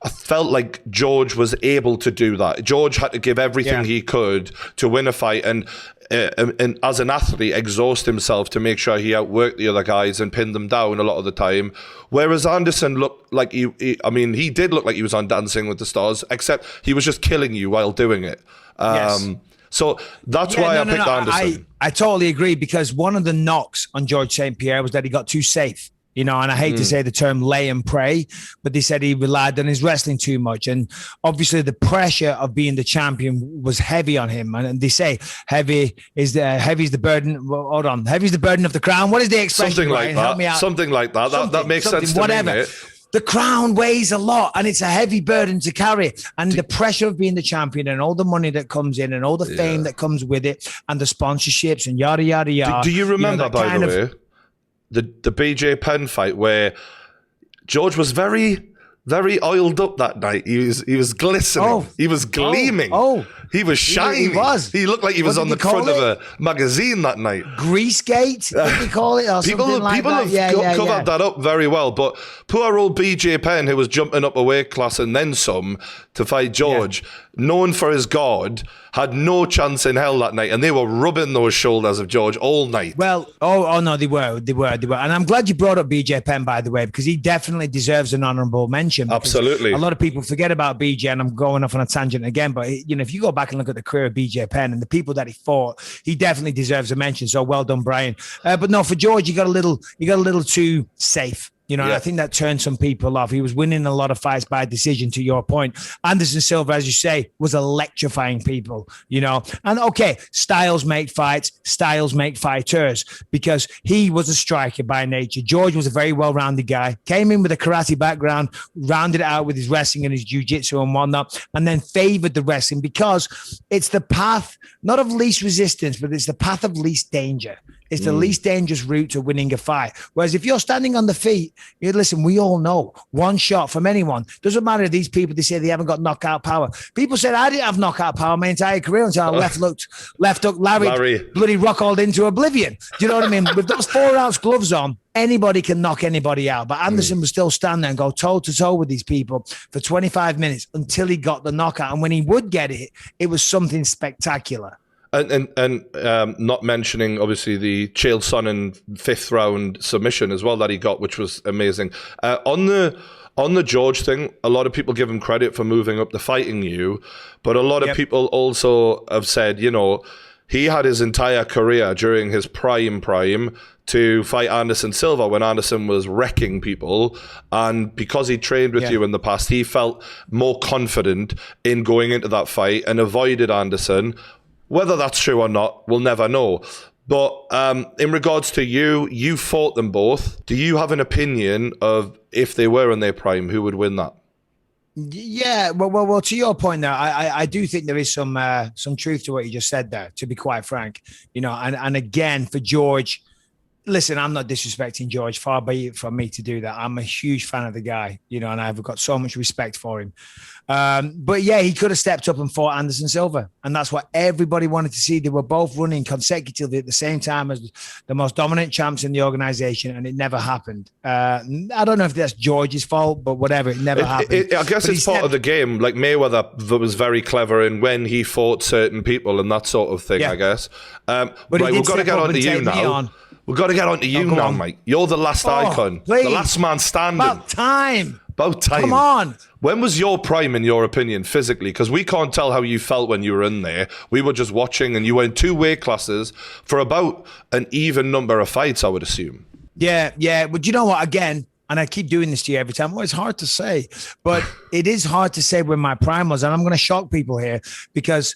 felt like George was able to do that. George had to give everything he could to win a fight, and as an athlete, exhaust himself to make sure he outworked the other guys and pinned them down a lot of the time. Whereas Anderson looked like he did look like he was on Dancing with the Stars, except he was just killing you while doing it. So that's why I picked Anderson. I totally agree, because one of the knocks on Georges-Saint Pierre was that he got too safe. You know, and I hate to say the term lay and pray, but they said he relied on his wrestling too much. And obviously the pressure of being the champion was heavy on him. And they say heavy is the burden. Well, hold on. Heavy is the burden of the crown. What is the expression? Something like that. Help me out. Something like that. That makes sense to whatever. me. The crown weighs a lot and it's a heavy burden to carry. And the pressure of being the champion and all the money that comes in and all the fame that comes with it and the sponsorships and yada, yada, yada. Do you remember, by the way, the BJ Penn fight where George was very, very oiled up that night? He was glistening. He was gleaming. He was shiny. He was. He looked like he was on the front of a magazine that night. Greasegate, what do you call it? Or people like have covered that up very well, but poor old BJ Penn, who was jumping up a weight class and then some to fight George, known for his guard, had no chance in hell that night, and they were rubbing those shoulders of George all night. Well, no, they were, and I'm glad you brought up BJ Penn, by the way, because he definitely deserves an honourable mention. Absolutely, a lot of people forget about BJ, and I'm going off on a tangent again, but if you go back and look at the career of BJ Penn and the people that he fought, he definitely deserves a mention. So well done, Brian. But no, for George, you got a little too safe. And I think that turned some people off. He was winning a lot of fights by decision, to your point. Anderson Silva, as you say, was electrifying people, And okay, styles make fights, styles make fighters, because he was a striker by nature. George was a very well-rounded guy, came in with a karate background, rounded it out with his wrestling and his jiu-jitsu and whatnot, and then favored the wrestling because it's the path, not of least resistance, but it's the path of least danger. It's the least dangerous route to winning a fight. Whereas if you're standing on the feet, listen, we all know one shot from anyone. Doesn't matter if these people, they say they haven't got knockout power. People said I didn't have knockout power my entire career until I left hook Larry bloody rock-alled into oblivion. Do you know what I mean? With those 4-ounce gloves on, anybody can knock anybody out. But Anderson would still stand there and go toe-to-toe with these people for 25 minutes until he got the knockout. And when he would get it, it was something spectacular. And not mentioning, obviously, the Chael Sonnen 5th round submission as well that he got, which was amazing. On the George thing, a lot of people give him credit for moving up the fighting you, but a lot of people also have said, he had his entire career during his prime to fight Anderson Silva when Anderson was wrecking people. And because he trained with you in the past, he felt more confident in going into that fight and avoided Anderson. Whether that's true or not, we'll never know. But in regards to you fought them both. Do you have an opinion of if they were in their prime, who would win that? Yeah, well. To your point there, I do think there is some truth to what you just said there. To be quite frank, and again for George, Listen, I'm not disrespecting George. Far be it from me to do that. I'm a huge fan of the guy, and I've got so much respect for him. But yeah, he could have stepped up and fought Anderson Silva. And that's what everybody wanted to see. They were both running consecutively at the same time as the most dominant champs in the organization, and it never happened. I don't know if that's George's fault, but whatever, it never happened. I guess it's part of the game. Like Mayweather was very clever in when he fought certain people and that sort of thing, I guess. But right, we've got to get on to you now. We've got to get on to you now, mate. You're the last icon. Please. The last man standing. About time. Come on. When was your prime, in your opinion, physically? Because we can't tell how you felt when you were in there. We were just watching, and you were in 2 weight classes for about an even number of fights, I would assume. Yeah. But you know what? Again, and I keep doing this to you every time. Well, it's hard to say. But it is hard to say when my prime was. And I'm going to shock people here because...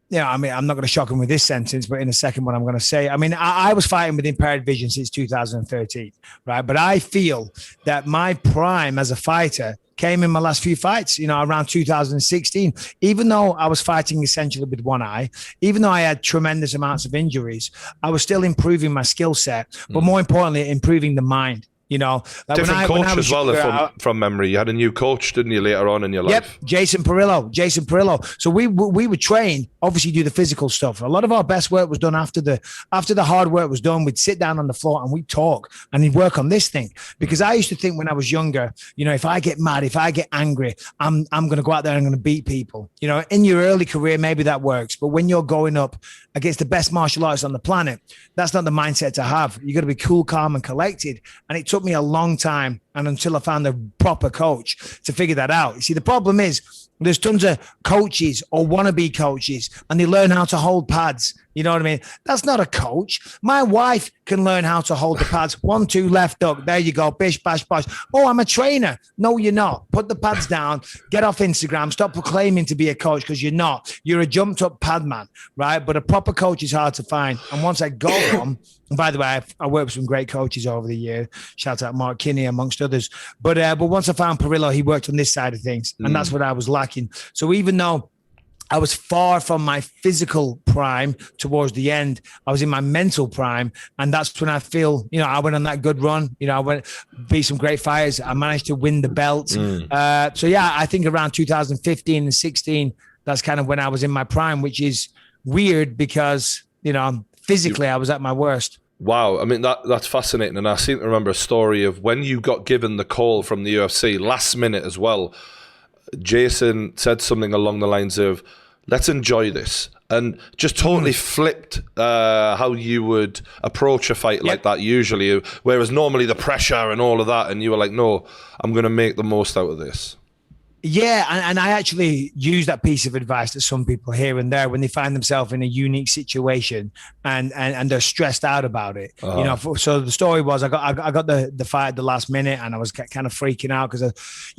I'm not going to shock him with this sentence, but in a second, what I'm going to say, I was fighting with impaired vision since 2013, right? But I feel that my prime as a fighter came in my last few fights, around 2016. Even though I was fighting essentially with one eye, even though I had tremendous amounts of injuries, I was still improving my skill set, but more importantly, improving the mind. Different coach as well, from memory. You had a new coach, didn't you, later on in your life? Yep, Jason Perillo. So we would train, obviously do the physical stuff. A lot of our best work was done after the hard work was done. We'd sit down on the floor and we'd talk and he'd work on this thing. Because I used to think when I was younger, if I get mad, if I get angry, I'm going to go out there and I'm going to beat people. In your early career, maybe that works. But when you're going up against the best martial artists on the planet, that's not the mindset to have. You got to be cool, calm, and collected. And it took me a long time and until I found a proper coach to figure that out. You see, the problem is there's tons of coaches or wannabe coaches and they learn how to hold pads. You know what I mean? That's not a coach. My wife can learn how to hold the pads. 1, 2, left hook. There you go. Bish, bash, bosh. Oh, I'm a trainer. No, you're not. Put the pads down. Get off Instagram. Stop proclaiming to be a coach because you're not. You're a jumped up pad man, right? But a proper coach is hard to find. And once I got one, and by the way, I worked with some great coaches over the year. Shout out Mark Kinney amongst others. But once I found Perillo, he worked on this side of things. And that's what I was lacking. So even though I was far from my physical prime towards the end, I was in my mental prime. And that's when I feel, I went on that good run. I beat some great fighters. I managed to win the belt. So yeah, I think around 2015 and 16, that's kind of when I was in my prime, which is weird because, physically I was at my worst. Wow. That's fascinating. And I seem to remember a story of when you got given the call from the UFC last minute as well. Jason said something along the lines of, let's enjoy this, and just totally flipped how you would approach a fight like that usually, whereas normally the pressure and all of that, and you were like, no, I'm going to make the most out of this. Yeah, and I actually use that piece of advice to some people here and there when they find themselves in a unique situation and they're stressed out about it. So the story was I got the fight at the last minute and I was kind of freaking out because,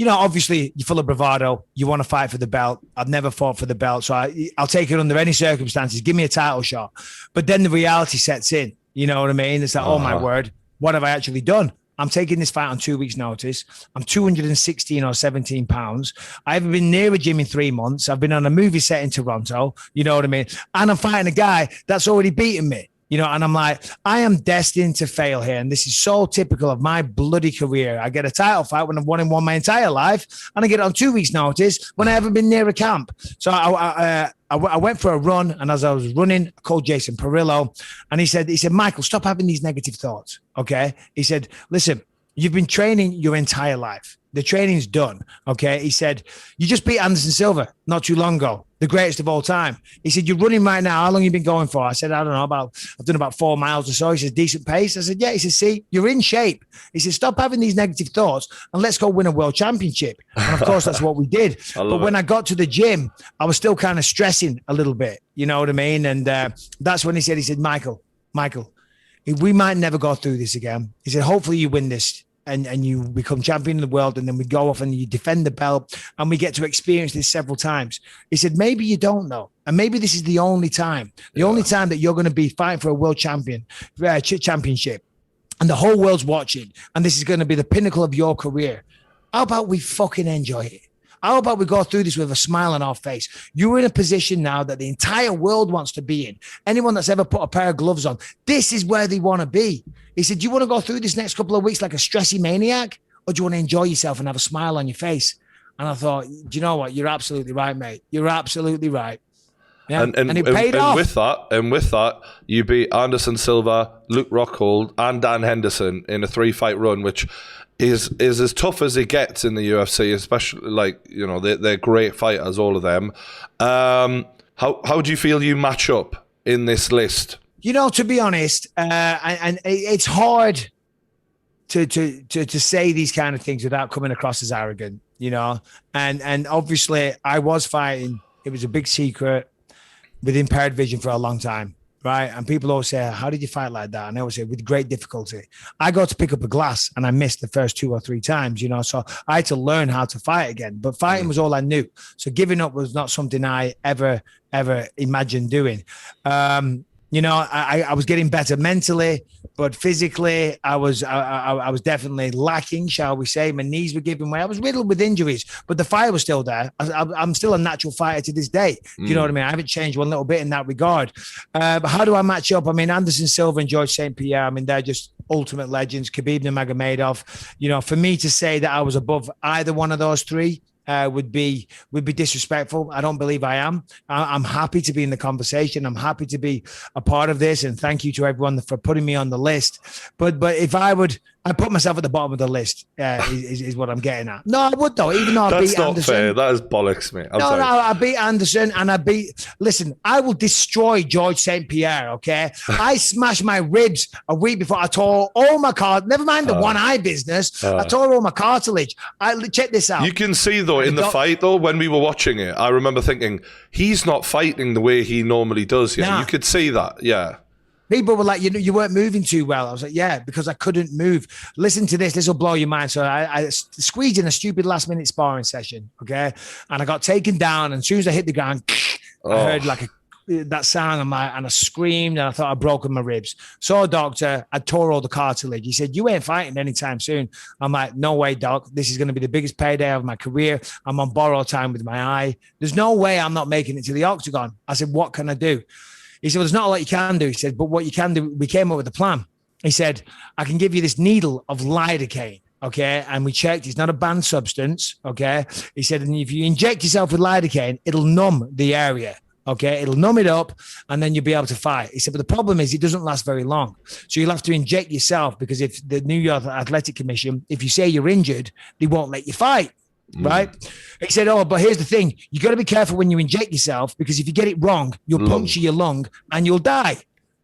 obviously you're full of bravado. You want to fight for the belt. I've never fought for the belt, so I'll take it under any circumstances. Give me a title shot. But then the reality sets in. You know what I mean? It's like, oh my word, what have I actually done? I'm taking this fight on 2 weeks' notice. I'm 216 or 17 pounds. I haven't been near a gym in 3 months. I've been on a movie set in Toronto. You know what I mean? And I'm fighting a guy that's already beaten me. And I'm like, I am destined to fail here. And this is so typical of my bloody career. I get a title fight when I've won my entire life, and I get it on 2 weeks' notice when I haven't been near a camp. So I went for a run, and as I was running, I called Jason Perillo, and he said, Michael, stop having these negative thoughts, okay? He said, listen, you've been training your entire life. The training's done, okay? He said, you just beat Anderson Silva not too long ago, the greatest of all time. He said, you're running right now. How long have you been going for? I said, I don't know, I've done about 4 miles or so. He said, decent pace. I said, yeah. He said, see, you're in shape. He said, stop having these negative thoughts and let's go win a world championship. And of course, that's what we did. But when I got to the gym, I was still kind of stressing a little bit. You know what I mean? And that's when he said, Michael, we might never go through this again. He said, hopefully you win this. And you become champion of the world, and then we go off and you defend the belt, and we get to experience this several times. He said, maybe you don't know, and maybe this is the only time that you're going to be fighting for a world championship, and the whole world's watching, and this is going to be the pinnacle of your career. How about we fucking enjoy it? How about we go through this with a smile on our face? You're in a position now that the entire world wants to be in. Anyone that's ever put a pair of gloves on, this is where they want to be. He said, do you want to go through this next couple of weeks like a stressy maniac, or do you want to enjoy yourself and have a smile on your face? And I thought, do you know what? You're absolutely right, mate. You're absolutely right. Yeah. And it paid off. With that, you beat Anderson Silva, Luke Rockhold, and Dan Henderson in a 3-fight run, which is as tough as it gets in the UFC, especially they're great fighters, all of them. How do you feel you match up in this list? To be honest, and it's hard to say these kind of things without coming across as arrogant, and obviously I was fighting. It was a big secret with impaired vision for a long time, right? And people always say, how did you fight like that? And I always say, with great difficulty. I got to pick up a glass and I missed the first 2 or 3 times, so I had to learn how to fight again. But fighting was all I knew. So giving up was not something I ever imagined doing. I was getting better mentally, but physically I was definitely lacking, shall we say. My knees were giving way. I was riddled with injuries, but the fire was still there. I'm still a natural fighter to this day. You know what I mean? I haven't changed one little bit in that regard. But how do I match up? I mean, Anderson Silva and Georges-Saint Pierre, they're just ultimate legends. Khabib Nurmagomedov. For me to say that I was above either one of those 3 would be disrespectful. I don't believe I am. I'm happy to be in the conversation. I'm happy to be a part of this, and thank you to everyone for putting me on the list. But if I put myself at the bottom of the list, is what I'm getting at. No, I would though, even though I beat Anderson. That's not fair. That is bollocks, mate. No, I beat Anderson and listen, I will destroy Georges-Saint Pierre, okay? I smashed my ribs a week before. I tore all my never mind the one eye business. I tore all my cartilage. Check this out. You can see though, in the fight though, when we were watching it, I remember thinking, he's not fighting the way he normally does. Yeah, nah. You could see that, yeah. People were like, you weren't moving too well. I was like, yeah, because I couldn't move. Listen to this. This will blow your mind. So I squeezed in a stupid last-minute sparring session, okay? And I got taken down. And as soon as I hit the ground, I heard like that sound and I screamed and I thought I'd broken my ribs. Saw a doctor. I tore all the cartilage. He said, you ain't fighting anytime soon. I'm like, no way, doc. This is going to be the biggest payday of my career. I'm on borrowed time with my eye. There's no way I'm not making it to the octagon. I said, what can I do? He said, well, there's not a lot you can do. He said, but what you can do, we came up with a plan. He said, I can give you this needle of lidocaine, okay? And we checked, it's not a banned substance, okay? He said, and if you inject yourself with lidocaine, it'll numb the area, okay? It'll numb it up, and then you'll be able to fight. He said, but the problem is it doesn't last very long. So you'll have to inject yourself, because if the New York Athletic Commission, if you say you're injured, they won't let you fight. Right. He said, but here's the thing. You got to be careful when you inject yourself, because if you get it wrong, you'll puncture your lung and you'll die.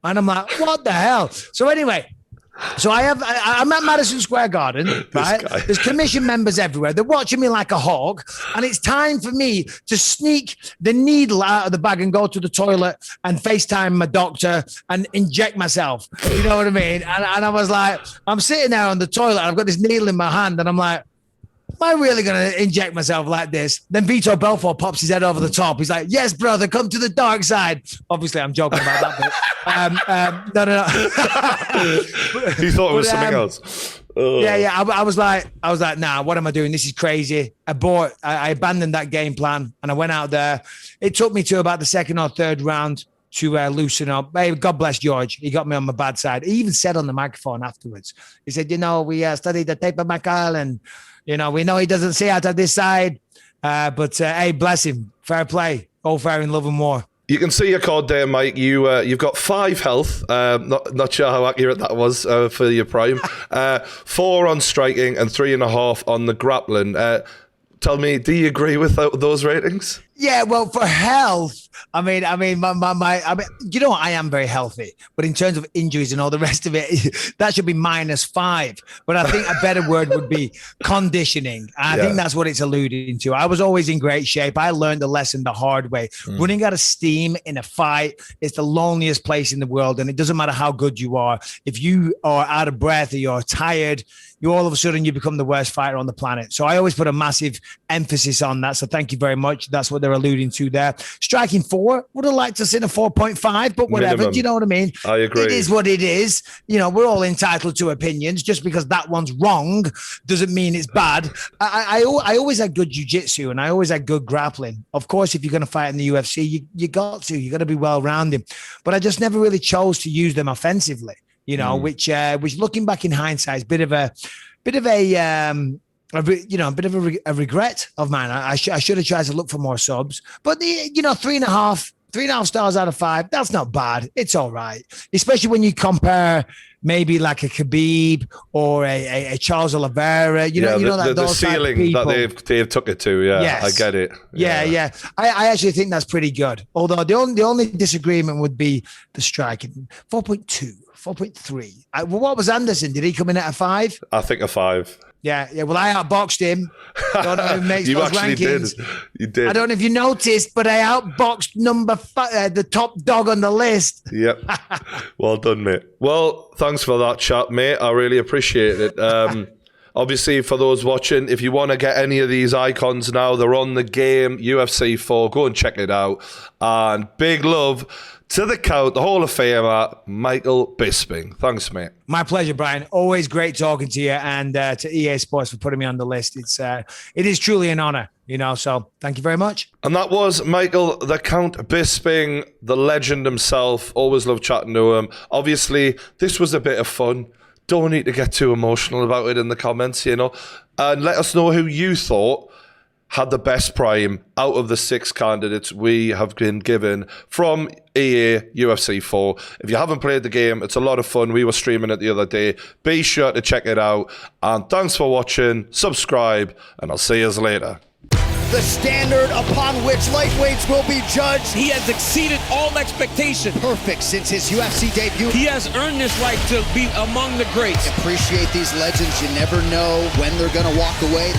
And I'm like, what the hell? So anyway, I'm at Madison Square Garden, right? There's commission members everywhere. They're watching me like a hawk. And it's time for me to sneak the needle out of the bag and go to the toilet and FaceTime my doctor and inject myself. You know what I mean? And I was like, I'm sitting there on the toilet. I've got this needle in my hand and I'm like, am I really going to inject myself like this? Then Vitor Belfort pops his head over the top. He's like, yes, brother, come to the dark side. Obviously, I'm joking about that bit. No. He thought it was something else. Yeah. I was like, nah, what am I doing? This is crazy. I abandoned that game plan and I went out there. It took me to about the 2nd or 3rd round to loosen up. Hey, God bless George. He got me on my bad side. He even said on the microphone afterwards, he said, we studied the tape of Michael and, we know he doesn't see out of this side, but hey, bless him. Fair play. All fair in love and war. You can see your card there, Mike. You've got 5 health. Not sure how accurate that was for your prime. 4 on striking and 3.5 on the grappling. Tell me, do you agree with those ratings? Yeah, well, for health, I mean, you know what? I am very healthy, but in terms of injuries and all the rest of it, that should be -5. But I think a better word would be conditioning. I think that's what it's alluding to. I was always in great shape. I learned the lesson the hard way. Running out of steam in a fight is the loneliest place in the world. And it doesn't matter how good you are. If you are out of breath or you're tired, all of a sudden you become the worst fighter on the planet. So I always put a massive emphasis on that. So thank you very much. That's what they're alluding to there. Striking 4, would have liked to see a 4.5, but whatever. Minimum. Do you know what I mean? I agree. It is what it is. You know, we're all entitled to opinions. Just because that one's wrong doesn't mean it's bad. I always had good jiu-jitsu and I always had good grappling. Of course, if you're going to fight in the UFC, you got to be well-rounded. But I just never really chose to use them offensively, you know, which looking back in hindsight is a bit of a regret of mine. I should have tried to look for more subs, but 3.5 stars out of 5, that's not bad. It's all right, especially when you compare maybe like a Khabib or a Charles Oliveira. The ceiling that they've took it to. Yeah, yes. I get it. Yeah. I actually think that's pretty good. Although the only disagreement would be the striking. 4.2, 4.3. What was Anderson? Did he come in at a 5? I think a 5. Yeah. Well, I outboxed him. Don't know who makes you those actually rankings. did. You did. I don't know if you noticed, but I outboxed the top dog on the list. Yep. Well done, mate. Well, thanks for that chat, mate. I really appreciate it. Obviously, for those watching, if you want to get any of these icons now, they're on the game, UFC 4. Go and check it out. And big love to the Count, the Hall of Famer, Michael Bisping. Thanks, mate. My pleasure, Brian. Always great talking to you, and to EA Sports for putting me on the list. It is truly an honor, so thank you very much. And that was Michael the Count Bisping, the legend himself. Always love chatting to him. Obviously, this was a bit of fun. Don't need to get too emotional about it in the comments, And let us know who you thought had the best prime out of the 6 candidates we have been given from EA UFC 4. If you haven't played the game, it's a lot of fun. We were streaming it the other day. Be sure to check it out. And thanks for watching. Subscribe, and I'll see you later. The standard upon which lightweights will be judged. He has exceeded all expectation. Perfect since his UFC debut. He has earned this right to be among the greats. Appreciate these legends. You never know when they're going to walk away.